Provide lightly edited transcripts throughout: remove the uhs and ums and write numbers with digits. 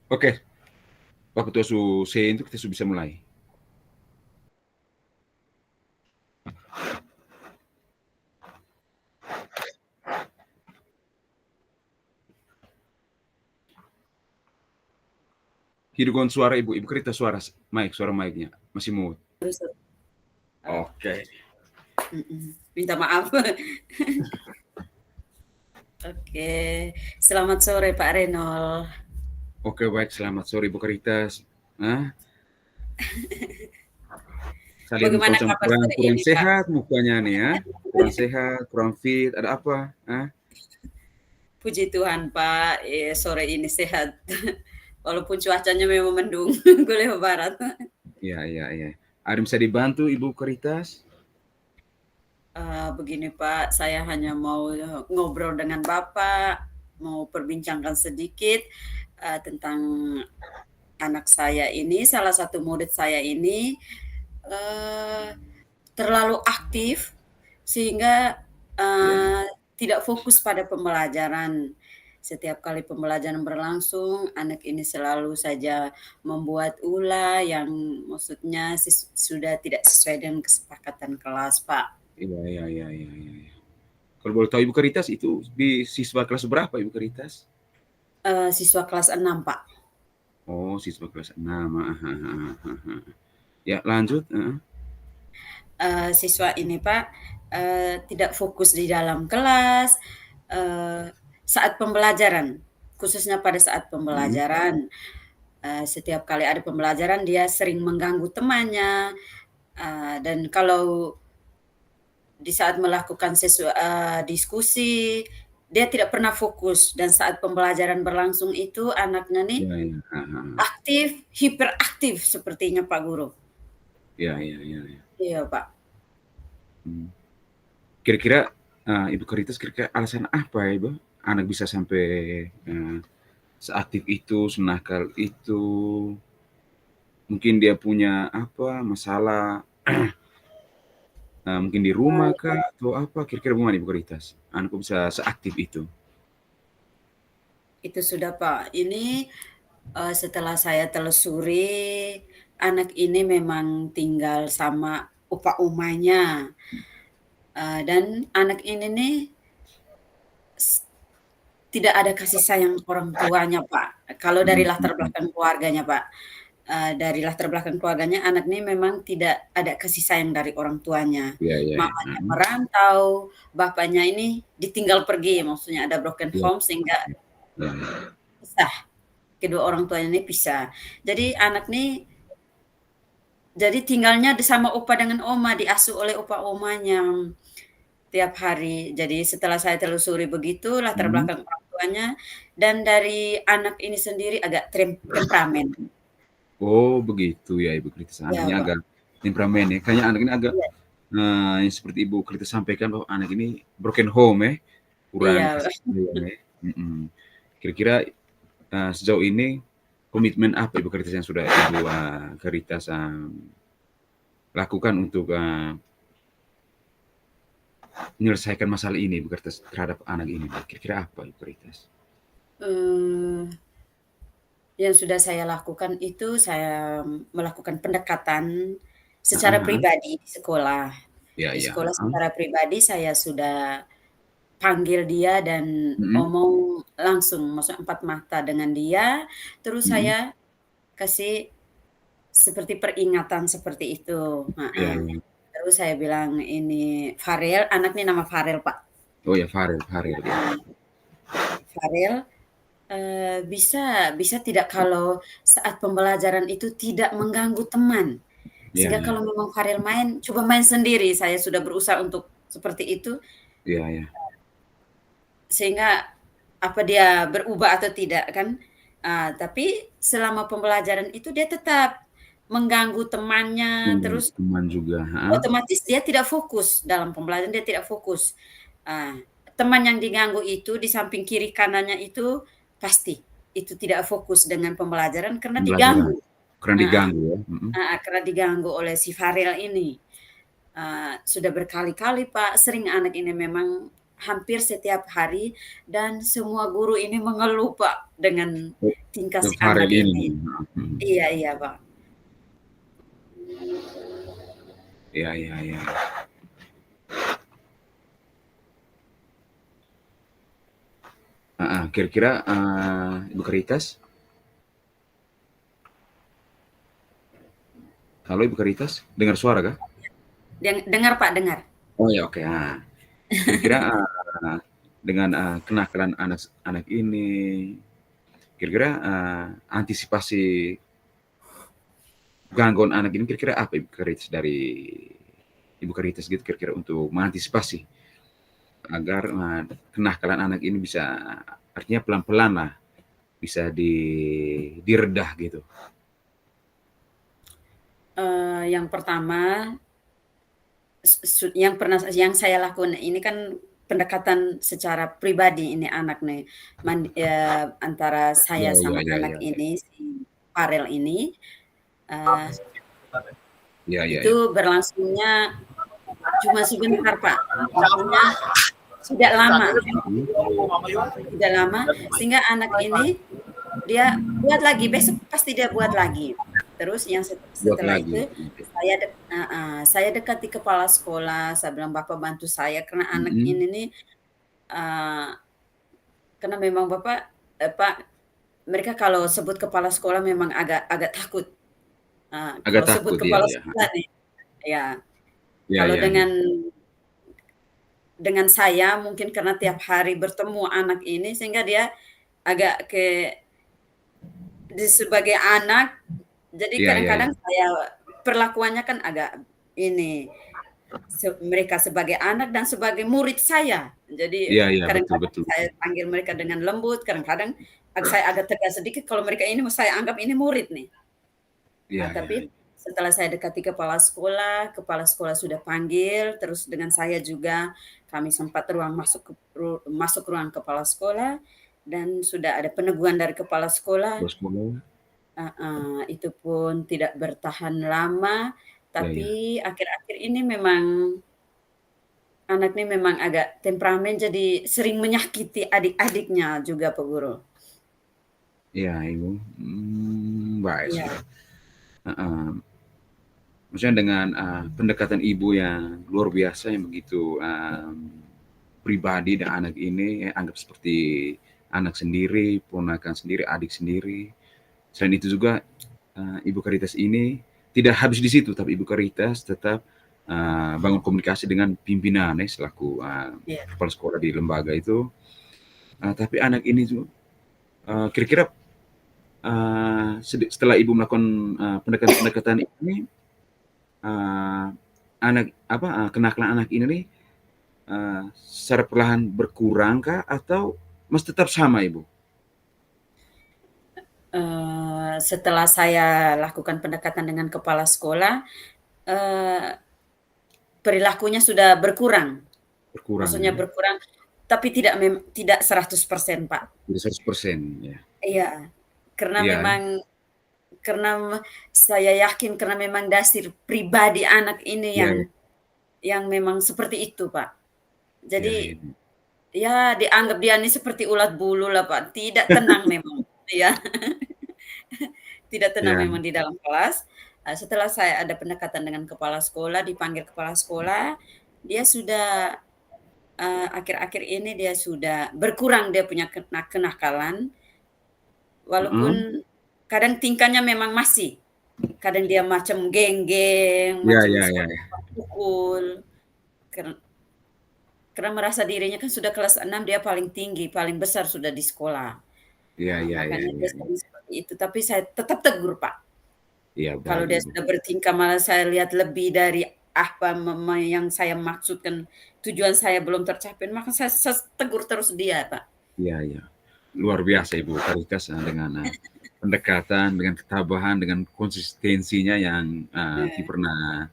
Oke, waktu su C itu kita su bisa mulai. Hidupkan suara ibu, ibu kerita suara suara mic-nya masih mute. Terus, Oke. minta maaf. Oke, selamat sore Pak Renol. Oke, baik, selamat sore ibu Karitas. Nah, saya lihat muka Bagaimana macam kabar kurang sore kurang ini Pak? sehat mukanya nih ya. Kurang sehat, kurang fit, ada apa? Puji Tuhan Pak, sore ini sehat. Walaupun cuacanya memang mendung, Guleo Barat. Iya, iya, iya. Ada bisa dibantu ibu Karitas? Begini Pak, saya hanya mau ngobrol dengan Bapak, mau perbincangkan sedikit tentang anak saya ini, salah satu murid saya ini eh, terlalu aktif sehingga Iya. tidak fokus pada pembelajaran. Setiap kali pembelajaran berlangsung, anak ini selalu saja membuat ulah yang maksudnya sudah tidak sesuai dengan kesepakatan kelas, Pak. Iya, iya, iya, iya, iya. Iya. Kalau boleh tahu ibu Karitas itu di siswa kelas berapa ibu Karitas? Siswa kelas 6, Pak. Oh, siswa kelas 6. Ya, lanjut. Siswa ini, Pak, tidak fokus di dalam kelas, saat pembelajaran, khususnya pada saat Mm. pembelajaran. Setiap kali ada pembelajaran dia sering mengganggu temannya, dan kalau di saat melakukan diskusi, dia tidak pernah fokus dan saat pembelajaran berlangsung itu anaknya nih Iya, iya. aktif, hiperaktif sepertinya Pak Guru. Iya, iya, iya, iya. Iya, Pak. Hmm. Kira-kira ibu Karitas kira-kira alasan apa ya ibu? Anak bisa sampai seaktif itu, senakal itu, mungkin dia punya apa masalah mungkin di rumah Eee, kah atau apa kira-kira gimana Ibu Karitas? Anakku bisa seaktif itu? itu sudah, Pak. Ini, setelah saya telusuri, anak ini memang tinggal sama opa omanya, dan anak ini nih s tidak ada kasih sayang orang tuanya, Pak. Kalau dari Mhm, latar mhm. belakang keluarganya, Pak. Dari latar belakang keluarganya, anak ini memang tidak ada kasih sayang dari orang tuanya. Iya, iya, iya, Mamanya merantau, bapaknya ini ditinggal pergi, maksudnya ada broken iya, home sehingga iya, iya. pisah, kedua orang tuanya ini pisah. Jadi anak nih jadi tinggalnya sama opa dengan oma, diasuh oleh opa omanya tiap hari. Jadi setelah saya telusuri begitu latar Mhm. belakang orang tuanya dan dari anak ini sendiri agak temperamen. Oh begitu ya Ibu Karitas, Iya, anaknya Pak. agak temperamen ya, kayaknya anak ini agak, Iya, yang seperti Ibu Karitas sampaikan bahwa anak ini broken home ya, kurang iya. kasih sayang ya, mhm. Kira-kira, sejauh ini komitmen apa Ibu Karitas yang sudah Ibu, Karitas, lakukan untuk, menyelesaikan masalah ini Ibu Karitas terhadap anak ini, kira-kira apa Ibu Karitas? Eee, yang sudah saya lakukan itu saya melakukan pendekatan Heeh, secara heeh. pribadi di sekolah. Iya, Di iya, sekolah heeh. secara pribadi saya sudah panggil dia dan Mhm, ngomong langsung, maksudnya empat mata dengan dia, terus mhm. saya kasih seperti peringatan seperti itu, Iya, heeh. iya. Terus saya bilang, "Ini Farel," anaknya nama Farel, Pak. Oh ya Farel, Farel ya. Heeh, "Farel, bisa bisa tidak kalau saat pembelajaran itu tidak mengganggu teman? Iya, Sehingga iya. kalau memang Farel main, coba main sendiri." Saya sudah berusaha untuk seperti itu, Iya, iya. sehingga apa dia berubah atau tidak kan. Tapi selama pembelajaran itu dia tetap mengganggu temannya, Mengganggu terus teman juga, heeh. otomatis dia tidak fokus dalam pembelajaran, dia tidak fokus. Ah, Teman yang diganggu itu di samping kiri kanannya itu pasti itu tidak fokus dengan pembelajaran karena Pembelajaran. diganggu. Karena Heeh, diganggu ya, mhm. heeh, karena diganggu oleh si Farel ini. Sudah berkali-kali, Pak, sering anak ini memang hampir setiap hari dan semua guru ini mengeluh, Pak, dengan Oh, tingkah yang si Farel anak ini ini. nih, mhm. Iya iya, Pak. Iya iya iya. Heeh, kira-kira, Ibu Karitas? Halo Ibu Karitas, dengar suara kah? Dengar, Pak, dengar. Oh ya, oke, kira-kira, dengan, kenakalan anak ini, kira-kira, antisipasi gangguan anak ini kira-kira apa Ibu Karitas dari Ibu Karitas gitu kira-kira untuk mengantisipasi agar, kenakalan anak ini bisa artinya pelan-pelan lah, bisa diredah gitu? Yang pertama, yang saya lakukan ini kan pendekatan secara pribadi ini anak nih, antara Iya saya iya sama iya anak iya iya. ini, si Farel ini, eee, Iya iya itu iya. berlangsungnya cuma sebentar, Pak. Maksudnya tidak lama Mhm, tidak lama, sehingga anak ini dia buat lagi, besok pasti dia buat lagi. Terus yang buat setelah lagi, itu oke. saya dekati kepala sekolah, saya bilang, "Bapak bantu saya karena anak Mhm, ini nih, eee, karena memang Bapak Pak, mereka kalau sebut kepala sekolah memang agak agak takut, agak kalau sebut takut, iya kepala iya, sekolah nih." Ya, iya kalau iya iya. dengan saya mungkin karena tiap hari bertemu anak ini sehingga dia agak sebagai anak, jadi Iya iya iya. kadang-kadang saya perlakuannya kan agak ini, mereka sebagai anak dan sebagai murid saya. Jadi Iya iya, betul kadang-kadang betul saya betul. panggil mereka dengan lembut, kadang-kadang saya agak tegas sedikit kalau mereka ini saya anggap ini murid nih. Iya iya Tapi iya. setelah saya dekati kepala sekolah sudah panggil, terus dengan saya juga kami sempat masuk ruang kepala sekolah dan sudah ada peneguhan dari kepala sekolah. Terus ngomong, Heeh, itu pun tidak bertahan lama, iya iya. tapi akhir-akhir ini memang anak ini memang agak temperamen, jadi sering menyakiti adik-adiknya juga, Pak Guru. Iya Ibu, baik Iya sudah, heeh. Maksudnya dengan, pendekatan Ibu yang luar biasa yang begitu, pribadi dan anak ini ya anggap seperti anak sendiri, ponakan sendiri, adik sendiri. Selain itu juga, Ibu Karitas ini tidak habis di situ, tapi Ibu Karitas tetap, bangun komunikasi dengan pimpinan ya selaku, iya. kepala sekolah di lembaga itu, tapi anak ini tuh, kira-kira, setelah Ibu melakukan, pendekatan-pendekatan ini, eee, kenakalan anak ini nih, secara perlahan berkurang kah atau masih tetap sama Ibu? Setelah saya lakukan pendekatan dengan kepala sekolah, eee, perilakunya sudah berkurang. Berkurang Maksudnya ya? berkurang, tapi tidak 100%, Pak. Tidak 100% ya? Iya, karena Iya memang karena saya yakin karena memang dasar pribadi anak ini iya iya yang memang seperti itu, Pak. iya Jadi, iya. ya dianggap dia ini seperti ulat bulu lah, Pak, tidak tenang memang, iya, tidak tenang Iya, memang di dalam kelas. Setelah saya ada pendekatan dengan kepala sekolah, dipanggil kepala sekolah, dia sudah akhir-akhir ini dia sudah berkurang dia punya kenakalan, heeh. walaupun kadang tingkahnya memang masih, kadang dia macam geng-geng, Iya macam iya iya suka iya. pukul, karena merasa dirinya kan sudah kelas 6 dia paling tinggi, paling besar sudah di sekolah. Iya iya iya Makanya iya dia iya. sering seperti itu, tapi saya tetap tegur, Pak. Iya, Kalau baik dia Ibu. sudah bertingkah malah saya lihat lebih dari apa yang saya maksudkan, tujuan saya belum tercapai, maka saya tegur terus dia, Pak. Iya iya. Luar biasa Ibu Karitas, dengan, pendekatan, dengan ketabahan, dengan konsistensinya yang, Eee, tidak pernah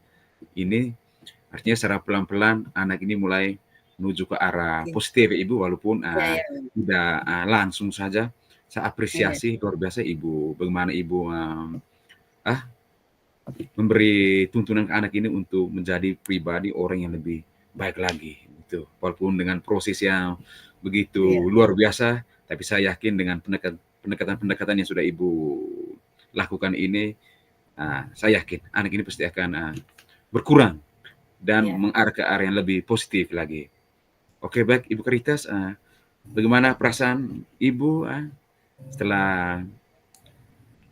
ini, artinya secara pelan-pelan anak ini mulai menuju ke arah iya positif ya Ibu, walaupun, iya iya tidak, langsung saja. Saya iya apresiasi luar biasa Ibu, bagaimana Ibu, memberi tuntunan ke anak ini untuk menjadi pribadi orang yang lebih baik lagi. gitu. Walaupun dengan proses yang Iya, begitu luar biasa, tapi saya yakin dengan pendekatan-pendekatan yang sudah Ibu lakukan ini, saya yakin anak ini pasti akan berkurang dan iya, mengarah ke arah yang lebih positif lagi. Oke, baik Ibu Karitas, bagaimana perasaan Ibu setelah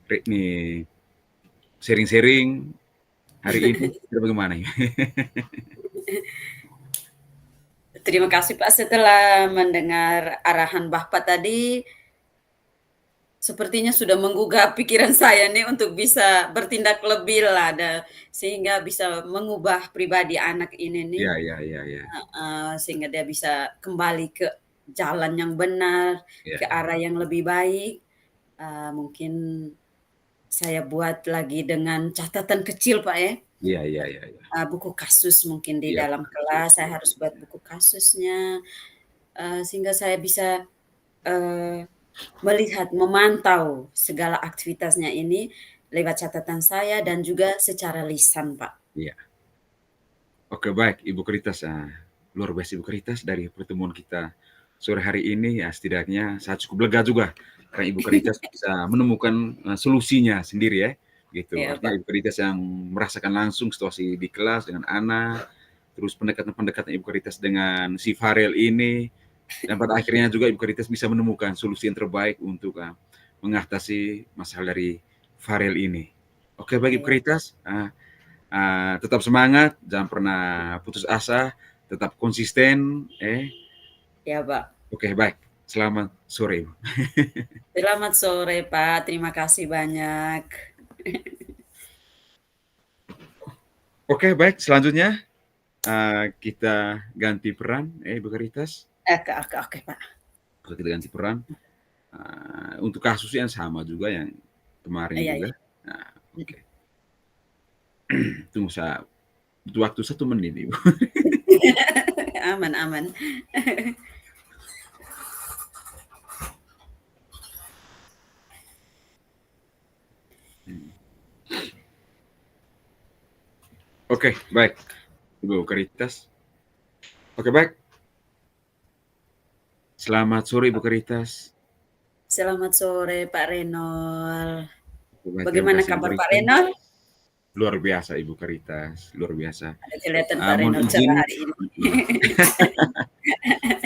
nih sharing-sharing hari ini? Kira bagaimana ya? terima kasih Pak, setelah mendengar arahan Bapak tadi, sepertinya sudah menggugah pikiran saya nih untuk bisa bertindak lebih lah, sehingga bisa mengubah pribadi anak ini nih, Iya, iya, iya, iya. sehingga dia bisa kembali ke jalan yang benar, Iya, ke arah yang lebih baik. Mungkin saya buat lagi dengan catatan kecil, Pak, ya. iya, iya, iya, iya. Buku kasus mungkin di Iya, dalam bukan kasus. kelas, saya harus buat buku kasusnya, sehingga saya bisa, eee, melihat, memantau segala aktivitasnya ini lewat catatan saya dan juga secara lisan, Pak. Iya. Oke, baik Ibu Karitas, luar biasa Ibu Karitas dari pertemuan kita sore hari ini, ya setidaknya saya cukup lega juga karena Ibu Karitas bisa menemukan, solusinya sendiri ya, gitu. Iya, Artinya Pak. Ibu Karitas yang merasakan langsung situasi di kelas dengan anak, terus pendekatan-pendekatan Ibu Karitas dengan si Farel ini, dan pada akhirnya juga Ibu Karitas bisa menemukan solusi yang terbaik untuk, mengatasi masalah dari Farel ini. Oke, baik Ibu Iya, Karitas, tetap semangat, jangan pernah putus asa, tetap konsisten, iya, Pak. oke baik. Selamat sore, Ibu. Selamat sore, Pak, terima kasih banyak. Oke baik, selanjutnya, kita ganti peran, Ibu Karitas. Oke oke, Pak. Kita ganti peran, untuk kasus yang sama juga yang kemarin Iya juga. iya. Nah, Mhm. oke. Tunggu butuh waktu 1 menit, Ibu. Aman aman. Oke, baik, Ibu Karitas. Oke baik, selamat sore Ibu Karitas. Selamat sore, Pak Renol. Oke baik, terima Bagaimana kasih Ibu kabar Pak Karitas. Renol? Luar biasa Ibu Karitas, luar biasa. Ada kelihatan Pak Mohon Renol cerah izin hari ini.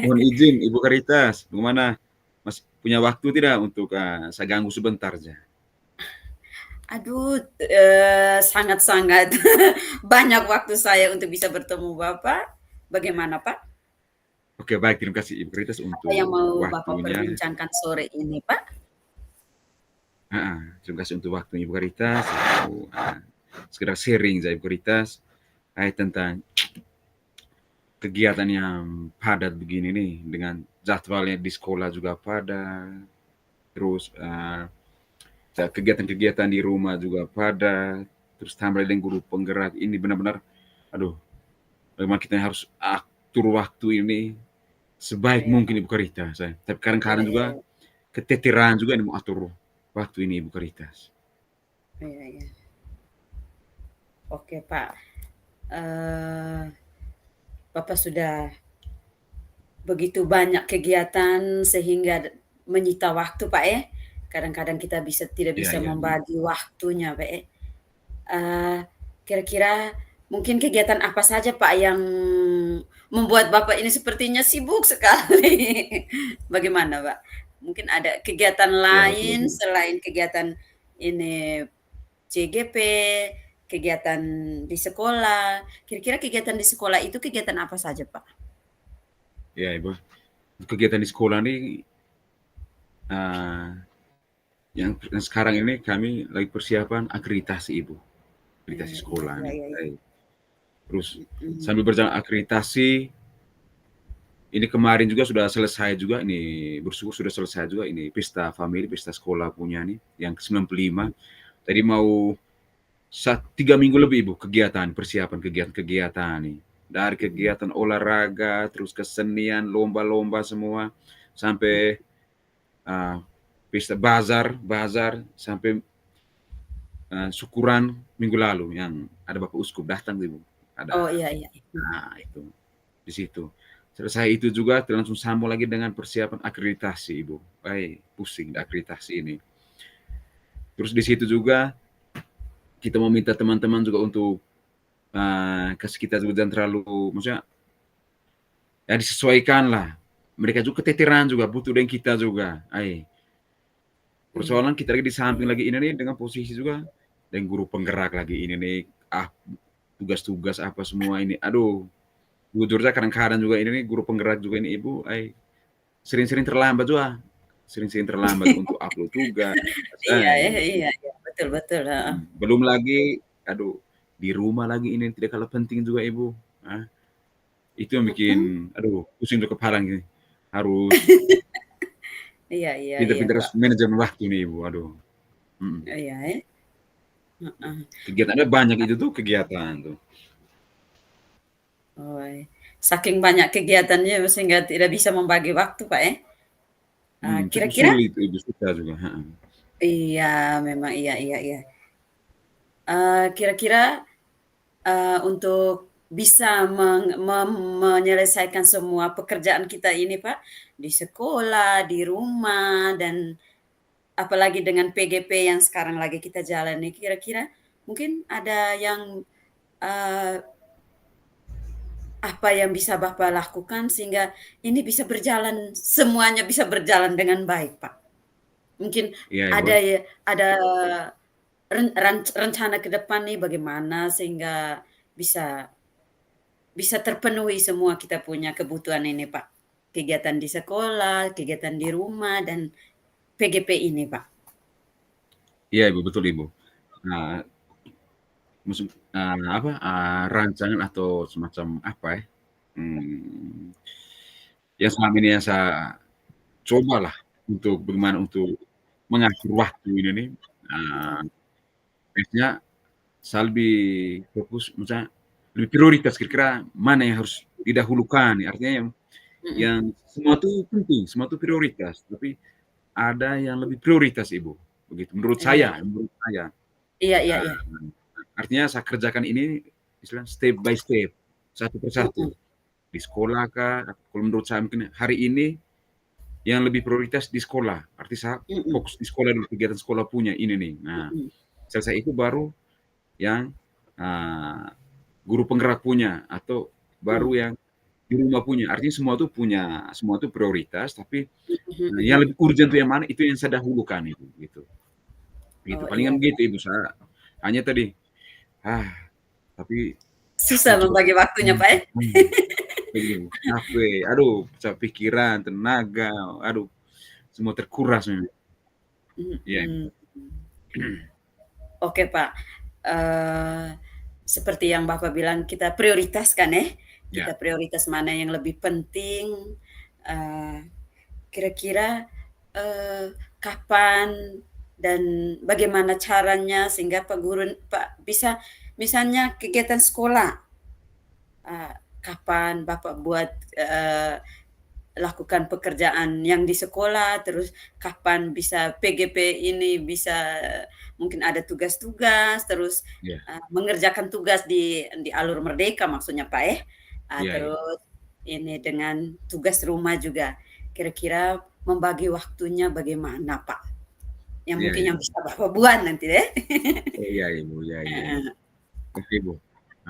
mohon izin Ibu Karitas, bagaimana Mas punya waktu tidak untuk, saya ganggu sebentar aja? Aduh, sangat-sangat banyak waktu saya untuk bisa bertemu Bapak. Bagaimana Pak? Oke baik, terima kasih Ibu Karitas Apa yang untuk mau Bapak waktunya. perbincangkan sore ini, Pak? Terima kasih untuk waktunya Ibu Karitas, untuk, sekedar sharing saya Ibu Karitas, tentang kegiatan yang padat begini nih, dengan jadwalnya di sekolah juga padat, terus, kegiatan-kegiatan di rumah juga padat, terus tambah dengan guru penggerak ini benar-benar, aduh, memang kita harus atur waktu ini sebaik Iya, mungkin Ibu Karitas, tapi iya kadang-kadang juga iya keteteran juga ini mau atur waktu ini Ibu Karitas. iya iya. Oke, Pak. Eee, Bapak sudah begitu banyak kegiatan sehingga menyita waktu, Pak, ya. Kadang-kadang kita tidak Iya, bisa iya, membagi waktunya, Pak, ya. Eee, Kira-kira mungkin kegiatan apa saja, Pak, yang membuat Bapak ini sepertinya sibuk sekali? Bagaimana, Pak? Mungkin ada kegiatan iya, oke, lain selain kegiatan ini CGP, kegiatan di sekolah. Kira-kira kegiatan di sekolah itu kegiatan apa saja, Pak? iya Ibu. Kegiatan di sekolah nih, eee, yang sekarang ini kami lagi persiapan akreditasi Ibu, akreditasi Iya sekolah iya nih, iya iya. terus Mhm. sambil berjalan akreditasi, ini kemarin juga sudah selesai juga ini, bersyukur sudah selesai juga ini pesta famili, pesta sekolah punya nih, yang ke-95. Tadi mau 3 minggu lebih Ibu kegiatan, persiapan kegiatan-kegiatan nih. Dari Mhm. kegiatan olahraga, terus kesenian, lomba-lomba semua, sampai, eee, pesta bazar, sampai, syukuran minggu lalu yang ada Bapak Uskup datang Ibu, Oh, ada iya iya. Mhm. itu, di situ. Selesai itu juga langsung sambung lagi dengan persiapan akreditasi, Ibu. Pusing akreditasi ini. Terus di situ juga kita mau minta teman-teman juga untuk kasih kita juga jangan terlalu, maksudnya ya disesuaikan lah. Mereka juga keteteran juga butuh dengan kita juga. Iya, Persoalan kita lagi di samping iya. lagi ini nih dengan posisi juga dan guru penggerak lagi ini nih, tugas-tugas apa semua ini. Aduh, jujur saja kadang-kadang juga ini nih guru penggerak juga ini Ibu, sering-sering terlambat juga. Sering-sering terlambat untuk upload tugas. Iya ya, Ay, iya iya, betul betul, heeh. belum lagi, aduh, di rumah lagi ini tidak kalah penting juga Ibu. Ah, itu yang Mhm. bikin, aduh, pusing tuh kepala gini. Harus Iya iya iya, pintar-pintar Pak. harus manajemen waktu nih Ibu, aduh. Mhm. Iya ya, heeh. Kegiatannya banyak itu tuh kegiatan tuh. Oh, saking banyak kegiatannya sehingga tidak bisa membagi waktu, Pak, ya? Cukup Kira-kira sulit itu, susah juga, heeh. iya, memang iya iya iya. Kira-kira, untuk bisa menyelesaikan semua pekerjaan kita ini, Pak, di sekolah, di rumah, dan apalagi dengan PGP yang sekarang lagi kita jalani, kira-kira mungkin ada yang, eee, apa yang bisa Bapak lakukan sehingga ini bisa berjalan semuanya bisa berjalan dengan baik, Pak? Mungkin Iya ada Ibu. ya ada rencana ke depan nih bagaimana sehingga bisa bisa terpenuhi semua kita punya kebutuhan ini, Pak. Kegiatan di sekolah, kegiatan di rumah, dan PGP ini, Pak. Iya Ibu, betul Ibu. Nah, apa, rancangan atau semacam apa ya, mmm, yang selama ini yang saya cobalah untuk bagaimana untuk mengatur waktu ini nih, eee, biasanya saya lebih fokus misalnya lebih prioritas kira-kira mana yang harus didahulukan, artinya Mhm. yang semua tuh penting, semua tuh prioritas, tapi ada yang lebih prioritas Ibu, begitu Iya. menurut saya. Iya iya iya. Nah, artinya saya kerjakan ini istilahnya step by step, satu per satu. Mhm Di sekolah kah, kalau menurut saya mungkin hari ini yang lebih prioritas di sekolah, arti saya mhm fokus di sekolah dulu, kegiatan sekolah punya ini nih. Nah, mhm. selesai itu baru yang, eee, guru penggerak punya atau baru Mhm. yang di rumah punya. Artinya semua tuh prioritas, tapi, Mhm yang mhm. lebih urgent tuh yang mana, itu yang saya dahulukan itu, gitu. Gitu, Oh, iya palingan iya. begitu Ibu, saya hanya tadi, ah, tapi Susah capek juga. membagi waktunya, Pak, ya? Begitu, capek, aduh, capek pikiran, tenaga, aduh, semua terkuras memang. Iya. Mhm. Oke, Pak, eee, seperti yang Bapak bilang kita prioritaskan ya, Ya, kita prioritas mana yang lebih penting, eee, kira-kira, kapan dan bagaimana caranya sehingga Pak bisa misalnya kegiatan sekolah, kapan Bapak buat, lakukan pekerjaan yang di sekolah, terus kapan bisa PGP ini bisa mungkin ada tugas-tugas, terus, iya, mengerjakan tugas di alur merdeka maksudnya, Pak, ya. iya, iya, Terus ini dengan tugas rumah juga. Kira-kira membagi waktunya bagaimana, Pak? Yang iya, mungkin iya. yang bisa Bapak buat nanti deh. Oh, iya Ibu, iya, iya, iya. Heeh, Oke Ibu,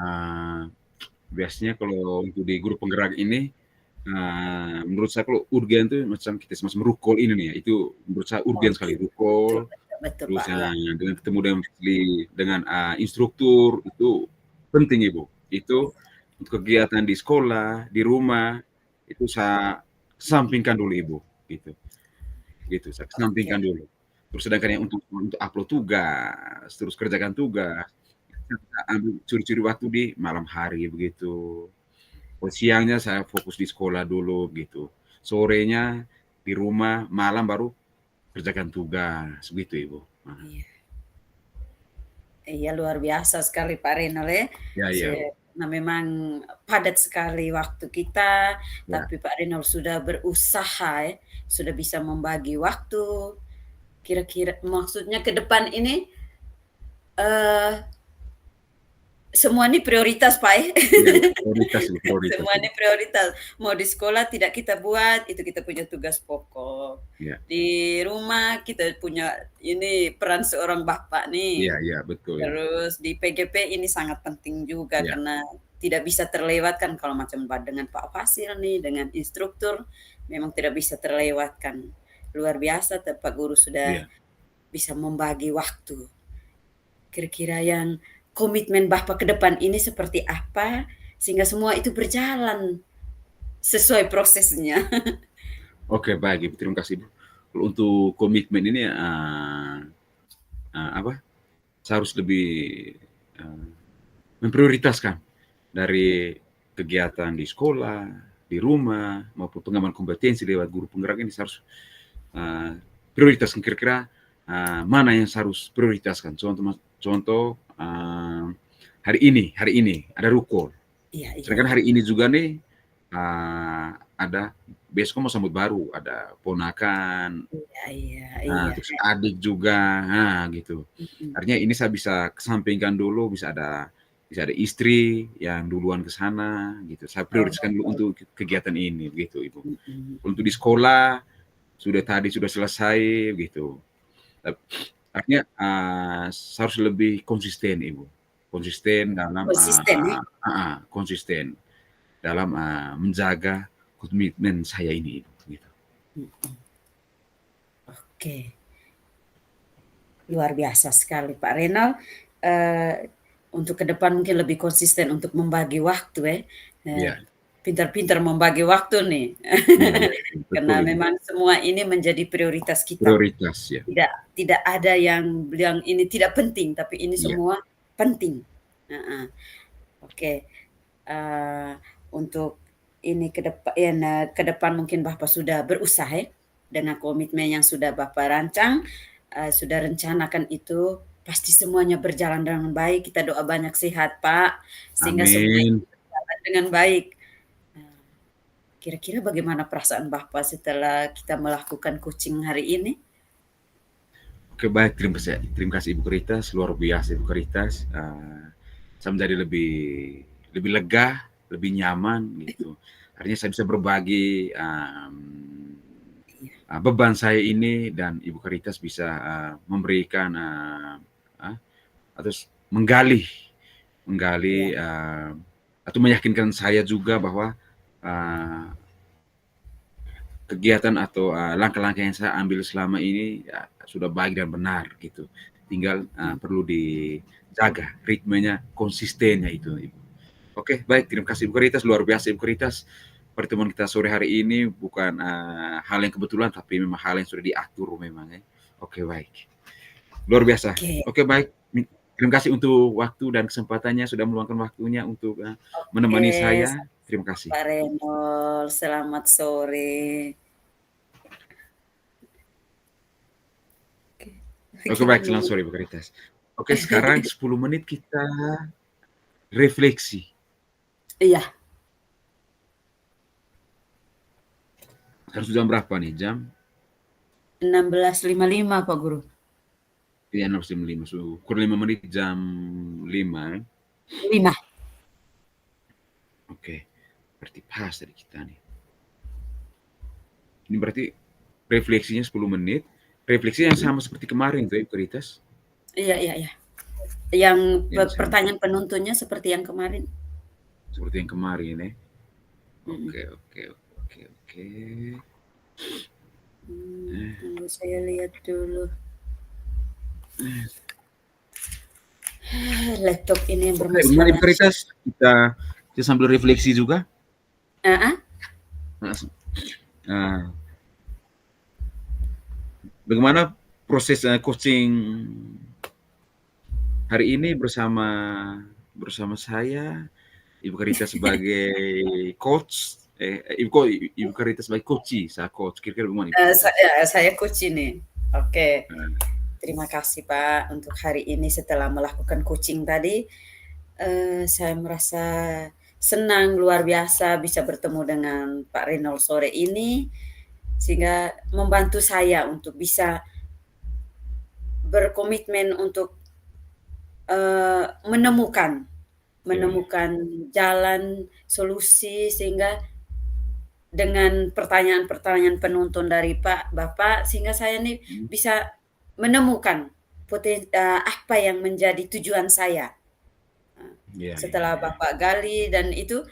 eee, biasanya kalau untuk di grup penggerak ini, menurut saya kalau urgen tuh macam kita semacam rukol ini nih ya, itu menurut saya oh urgen sekali, betul rukol, betul betul, terus, Pak, iya. dengan ketemu dengan instruktur, itu penting Ibu. Itu untuk kegiatan di sekolah, di rumah, itu saya kesampingkan dulu Ibu, gitu. Gitu, saya Oke. kesampingkan dulu. Terus sedangkan yang untuk upload tugas, terus kerjakan tugas, saya ambil curi-curi waktu di malam hari begitu. Oh, siangnya saya fokus di sekolah dulu gitu. Sorenya di rumah, malam baru kerjakan tugas, begitu Ibu. Nah, Iya. Iya, luar biasa sekali Pak Reinhold ya. ya, iya, Nah memang padat sekali waktu kita, ya, tapi Pak Reinhold sudah berusaha ya, sudah bisa membagi waktu. Kira-kira maksudnya ke depan ini, eee, semua ini prioritas, Pak, Iya, prioritas itu prioritas Semua itu. ini prioritas. Mau di sekolah tidak kita buat, itu kita punya tugas pokok. Iya, Di rumah kita punya ini peran seorang bapak iya nih. iya, betul ya. Terus di PGP ini sangat penting juga Iya karena tidak bisa terlewatkan kalau macam dengan Pak Fasil nih, dengan instruktur, memang tidak bisa terlewatkan. Luar biasa Pak Guru sudah iya. bisa membagi waktu. Kira-kira yang komitmen Bapak ke depan ini seperti apa, sehingga semua itu berjalan sesuai prosesnya. Oke, baik Ibu, terima kasih Ibu. Kalau untuk komitmen ini, apa, saya harus lebih, eee, memprioritaskan dari kegiatan di sekolah, di rumah, maupun pengembangan kompetensi lewat guru penggerak ini saya harus, eee, prioritaskan kira-kira, mana yang saya harus prioritaskan. Contoh, hari ini ada rukun. Iya iya Sedangkan iya. hari ini juga nih, ada besok mau sambut baru, ada ponakan, Iya iya iya. terus adik juga, gitu. Mhm. Artinya ini saya bisa kesampingkan dulu, bisa ada istri yang duluan ke sana gitu. Saya prioritaskan dulu Oh, untuk kegiatan ini, begitu Ibu. mhm Untuk mhm. di sekolah, sudah selesai gitu. Artinya, saya harus lebih konsisten Ibu, konsisten dalam, Konsisten ya? konsisten dalam, menjaga komitmen saya ini Ibu, gitu. Mhm. Oke, luar biasa sekali Pak Renal, eee, untuk ke depan mungkin lebih konsisten untuk membagi waktu ya, eee, Iya pintar-pintar membagi waktu nih. iya iya, betul Karena Ibu. memang semua ini menjadi prioritas kita. Prioritas ya, Tidak tidak ada yang ini tidak penting, tapi ini iya. semua penting. Heeh, oke, eee, untuk ini ke depan mungkin Bapak sudah berusaha ya, dengan komitmen yang sudah Bapak rancang, sudah rencanakan itu, pasti semuanya berjalan dengan baik, kita doa banyak sehat Pak, sehingga semua ini Amin. berjalan dengan baik. Nah, kira-kira bagaimana perasaan Bapak setelah kita melakukan coaching hari ini? Oke baik, terima kasih Ibu Karitas, luar biasa Ibu Karitas, saya menjadi lebih lebih lega, lebih nyaman gitu. Artinya saya bisa berbagi, Iya, beban saya ini dan Ibu Karitas bisa, memberikan, ah, atau menggali iya, menggali, atau meyakinkan saya juga bahwa, eee, kegiatan atau, langkah-langkah yang saya ambil selama ini, ya sudah baik dan benar gitu. Tinggal, mhm. perlu dijaga ritmenya, konsistennya itu, Ibu. Oke, baik, terima kasih Ibu Karitas, luar biasa Ibu Karitas. Pertemuan kita sore hari ini bukan, hal yang kebetulan, tapi memang hal yang sudah diatur memang ya. Oke, baik. Luar biasa. Oke Oke, baik. Terima kasih untuk waktu dan kesempatannya, sudah meluangkan waktunya untuk, oke, menemani saya. Terima sama-sama kasih. Pak Renol, selamat sore. Oke, Oke, kita baik, selamat nunggu sore Ibu Karitas. Oke, sekarang 10 menit kita refleksi. iya, Sekarang sudah jam berapa nih? Jam 16.55 Pak Guru. ya 6.05, kurang 5 menit jam 5. 5. Oke, berarti pas tadi kita nih. Ini berarti refleksinya 10 menit. Refleksi yang Mhm. sama seperti kemarin tuh Ibu Karitas. Iya iya iya. Yang Yang sama pertanyaan penuntunnya seperti yang kemarin? seperti yang kemarin ya. Mhm. Oke oke oke oke. Tunggu saya lihat dulu. Laptop ini yang Oke, gimana Ibu bermasalah. Karitas? Kita sambil refleksi juga. Heeh? Nah, bagaimana proses, coaching hari ini bersama bersama saya, Ibu Karitas sebagai coach, Ibu Karitas sebagai coachee, saya coach. Kira-kira bagaimana Ibu Karitas? Saya coach ini. Oke. Nah, Terima kasih Pak untuk hari ini setelah melakukan coaching tadi, saya merasa senang luar biasa bisa bertemu dengan Pak Reynold sore ini, sehingga membantu saya untuk bisa berkomitmen untuk, menemukan iya iya. menemukan jalan, solusi, sehingga dengan pertanyaan-pertanyaan penuntun dari Bapak, sehingga saya nih Mhm. bisa menemukan apa yang menjadi tujuan saya. Eee, Iya iya Setelah iya. Bapak gali dan itu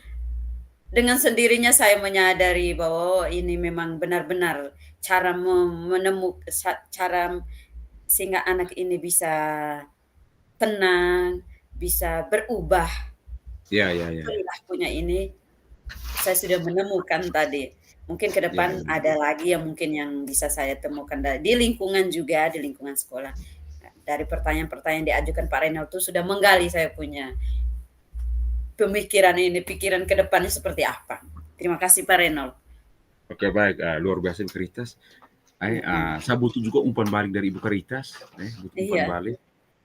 dengan sendirinya saya menyadari bahwa, oh, ini memang benar-benar cara cara sehingga anak ini bisa tenang, bisa berubah Iya iya iya. perilakunya ini, saya sudah menemukan tadi. Mungkin ke Iya depan iya. ada lagi yang mungkin yang bisa saya temukan di lingkungan juga, di lingkungan sekolah. Dari pertanyaan-pertanyaan yang diajukan Pak Renald itu sudah menggali saya punya pemikiran ini, pikiran ke depannya seperti apa. Terima kasih Pak Renald. Oke baik, luar biasa Ibu Karitas. Mhm. Saya butuh juga umpan balik dari Ibu Karitas, butuh umpan Iya, balik.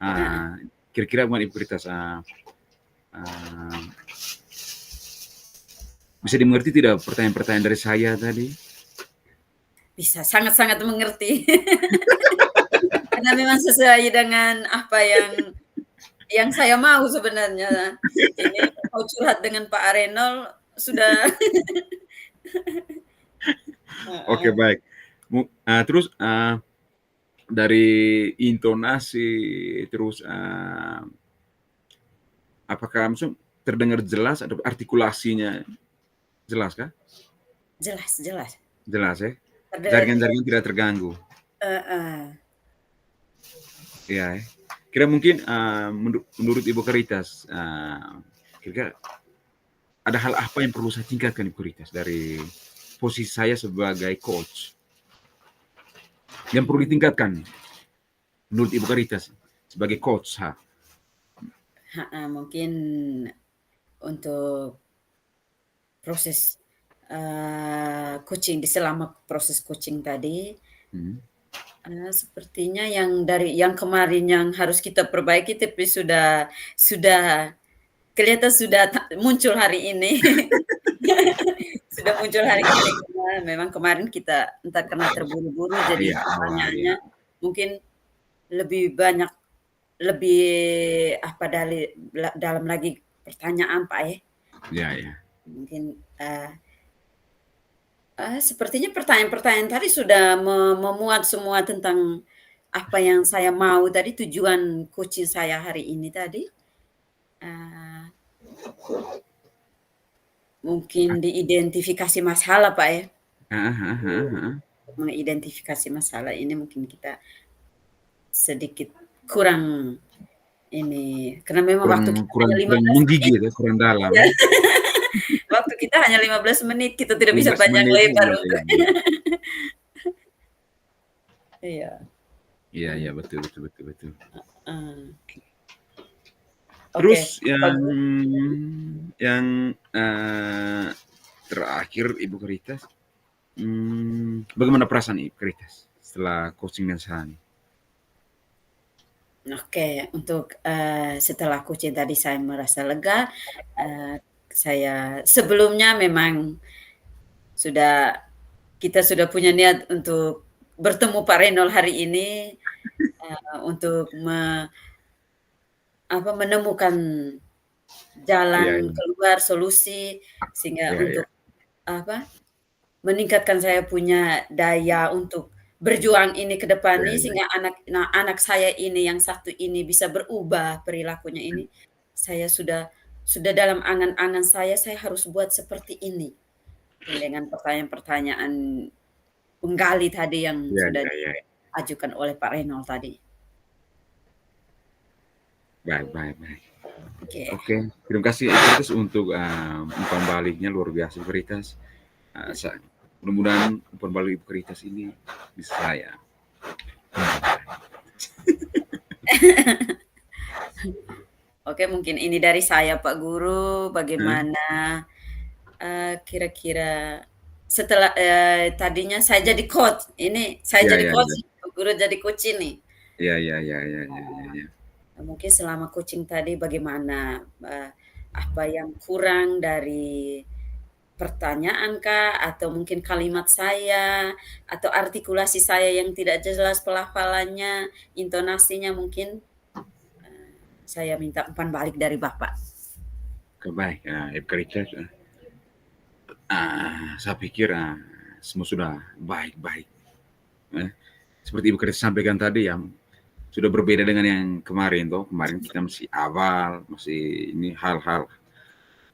heeh. Kira-kira bagaimana Ibu Karitas, bisa dimengerti tidak pertanyaan-pertanyaan dari saya tadi? Bisa sangat-sangat mengerti. Karena memang sesuai dengan apa yang saya mau sebenarnya. Ini mau curhat dengan Pak Arenol sudah Oke heeh. baik. Terus, dari intonasi, terus, apakah maksud terdengar jelas atau artikulasinya jelas kah? Jelas jelas. Jelas ya? Terdengar Jaringan-jaringan tidak terganggu? heeh. Iya ya. Kira mungkin, menurut Ibu Karitas, kira-kira ada hal apa yang perlu saya tingkatkan Ibu Karitas dari posisi saya sebagai coach, yang perlu ditingkatkan menurut Ibu Karitas sebagai coach, ha? Heeh, mungkin untuk proses, coaching selama proses coaching tadi, Mhm. sepertinya yang kemarin yang harus kita perbaiki tapi sudah kelihatan sudah muncul hari ini. Sudah muncul hari ini karena memang kemarin kita entah karena terburu-buru jadi Iya, awal ya. pertanyaannya mungkin lebih banyak, lebih apa dalam lagi pertanyaan, Pak, ya. Iya iya. Mungkin, sepertinya pertanyaan-pertanyaan tadi sudah memuat semua tentang apa yang saya mau tadi, tujuan coaching saya hari ini tadi. Eee, Mungkin diidentifikasi masalah, Pak, ya. Heeh heeh heeh heeh. Mengidentifikasi masalah ini mungkin kita sedikit kurang ini, karena memang Kurang waktu kita kurang hanya kurang 15 menit. menggigit ya, kurang dalam Iya, ya. waktu kita hanya 15 menit, kita tidak bisa 15 panjang menit, lebar iya untuk iya iya. iya, Iya iya, betul betul betul betul. heeh. Oke, Terus Pak yang Guru, yang, terakhir Ibu Karitas, bagaimana perasaan Ibu Karitas setelah coaching dengan saya nih? oke, untuk, setelah coaching tadi saya merasa lega, saya sebelumnya memang sudah kita sudah punya niat untuk bertemu Pak Reynold hari ini, untuk menemukan Iya jalan iya. keluar, solusi, sehingga Iya iya. untuk apa, meningkatkan saya punya daya untuk berjuang ini ke depan Iya nih, iya. sehingga anak saya ini yang satu ini bisa berubah perilakunya ini, saya sudah dalam angan-angan saya harus buat seperti ini. Mungkin dengan pertanyaan-pertanyaan penggali tadi yang Iya sudah iya iya. diajukan oleh Pak Reynold tadi. Baik baik baik. Oke. Oke, terima kasih Ibu Karitas untuk, umpan baliknya luar biasa Ibu Karitas. Ya. Mudah-mudahan umpan balik Ibu Karitas ini bisa saya. Oke, mungkin ini dari saya Pak Guru, Heeh, bagaimana, kira-kira setelah, tadinya saya jadi coach, ini saya iya jadi iya coach, iya. Pak Guru jadi coach ini. Iya iya iya iya iya iya iya. Mungkin selama coaching tadi bagaimana, apa yang kurang dari pertanyaan kah, atau mungkin kalimat saya, atau artikulasi saya yang tidak jelas pelafalannya, intonasinya mungkin, saya minta umpan balik dari Bapak. baik, Ibu Karitas, saya pikir, semua sudah baik-baik, ya. Seperti Ibu Karitas sampaikan tadi ya, sudah berbeda dengan yang kemarin toh. Kemarin kita masih awal, masih ini hal-hal,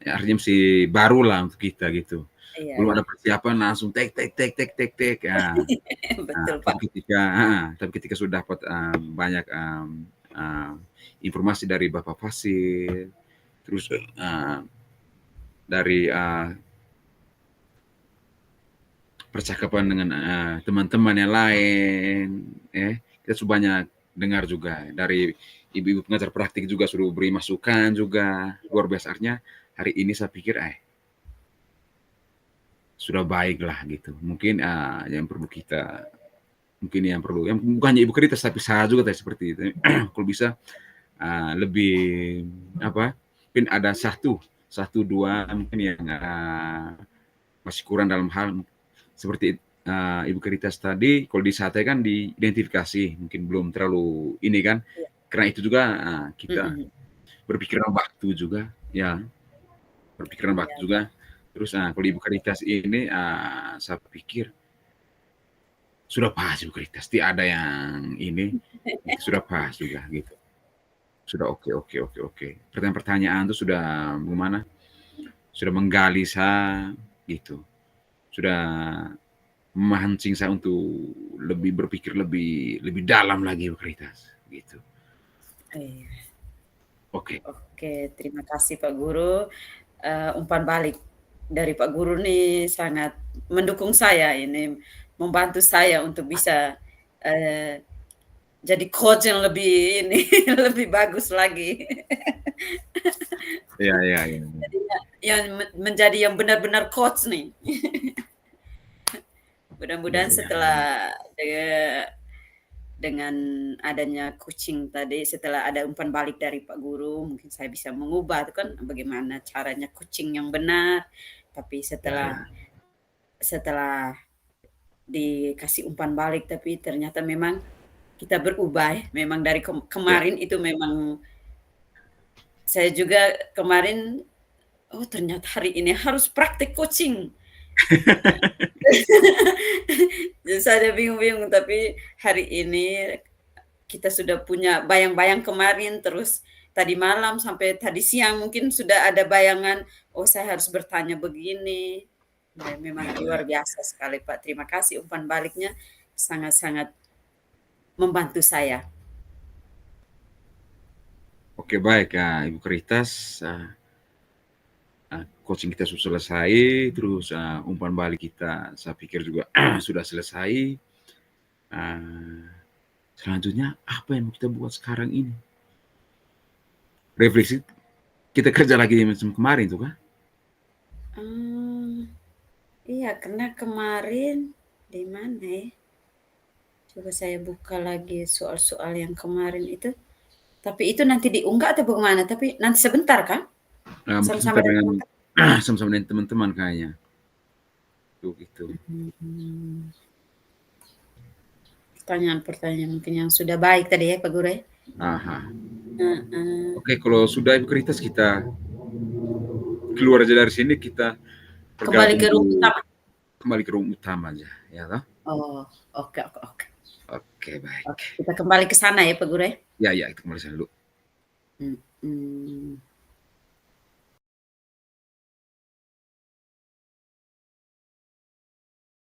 ya artinya masih baru lah untuk kita gitu. Iya Belum ada iya. persiapan langsung tek tek tek tek tek tek, Betul, tapi Pak. ketika sudah dapat, banyak, informasi dari Bapak Fasil, terus, dari, percakapan dengan, teman-teman yang lain, kita sudah banyak dengar juga dari ibu-ibu pengajar praktik juga sudah beri masukan juga, luar biasa. Artinya hari ini saya pikir, sudah baik lah gitu. Mungkin, yang perlu kita mungkin yang bukan hanya Ibu Karitas, tapi saya juga tadi seperti itu. Kalau bisa, lebih apa, mungkin ada satu satu, 2 mungkin yang, masih kurang dalam hal seperti, Ibu Karitas tadi, kalau di sate kan diidentifikasi, mungkin belum terlalu ini kan, Iya. karena itu juga, kita Mhm. berpikiran waktu juga, ya, berpikiran waktu Iya. juga. Terus, kalau Ibu Karitas ini, saya pikir sudah pas Ibu Karitas, tidak ada yang ini, itu sudah pas juga gitu. Sudah oke oke oke oke. Pertanyaan-pertanyaan itu sudah bagaimana, sudah menggali saya gitu, sudah memancing saya untuk lebih berpikir lebih lebih dalam lagi Ibu Karitas, gitu. Iya. Oke. Oke, terima kasih Pak Guru. Umpan balik dari Pak Guru nih sangat mendukung saya ini, membantu saya untuk bisa, eee, jadi coach yang lebih ini, lebih bagus lagi. Iya iya iya. Jadinya yang menjadi yang benar-benar coach nih. Iya Mudah-mudahan iya. setelah, dengan adanya coaching tadi, setelah ada umpan balik dari Pak Guru, mungkin saya bisa mengubah itu kan bagaimana caranya coaching yang benar. Tapi Iya setelah iya. setelah dikasih umpan balik, tapi ternyata memang kita berubah ya, memang dari Iya. kemarin itu memang saya juga kemarin, oh ternyata hari ini harus praktek coaching. Jadi saya bingung-bingung, tapi hari ini kita sudah punya bayang-bayang kemarin, terus tadi malam sampai tadi siang mungkin sudah ada bayangan, "Oh saya harus bertanya begini." Dan memang Iya iya. luar biasa sekali Pak, terima kasih umpan baliknya sangat-sangat membantu saya. Oke baik, Ibu Karitas, coaching kita sudah selesai, terus, umpan balik kita saya pikir juga sudah selesai. Eee, Selanjutnya apa yang mau kita buat sekarang ini? Refleksi kita kerja lagi macam kemarin tuh kan? Mmm, iya karena kemarin di mana ya, coba saya buka lagi soal-soal yang kemarin itu, tapi itu nanti diunggah atau bagaimana? Tapi nanti sebentar kah? Mungkin Sama-sama sebentar dengan dengan teman-teman? sama-sama dengan teman-teman kayaknya, tuh gitu. Mhm. Pertanyaan-pertanyaan mungkin yang sudah baik tadi ya Pak Guru ya? Aha. Heeh. Oke, kalau sudah Ibu Karitas kita keluar aja dari sini, kita Kembali bergabung ke room di utama? kembali ke room utama aja, ya toh? Oh, oke oke oke. Oke, Oke, baik. kita kembali ke sana ya Pak Guru ya? Ya ya, kita kembali sana dulu. Mhm.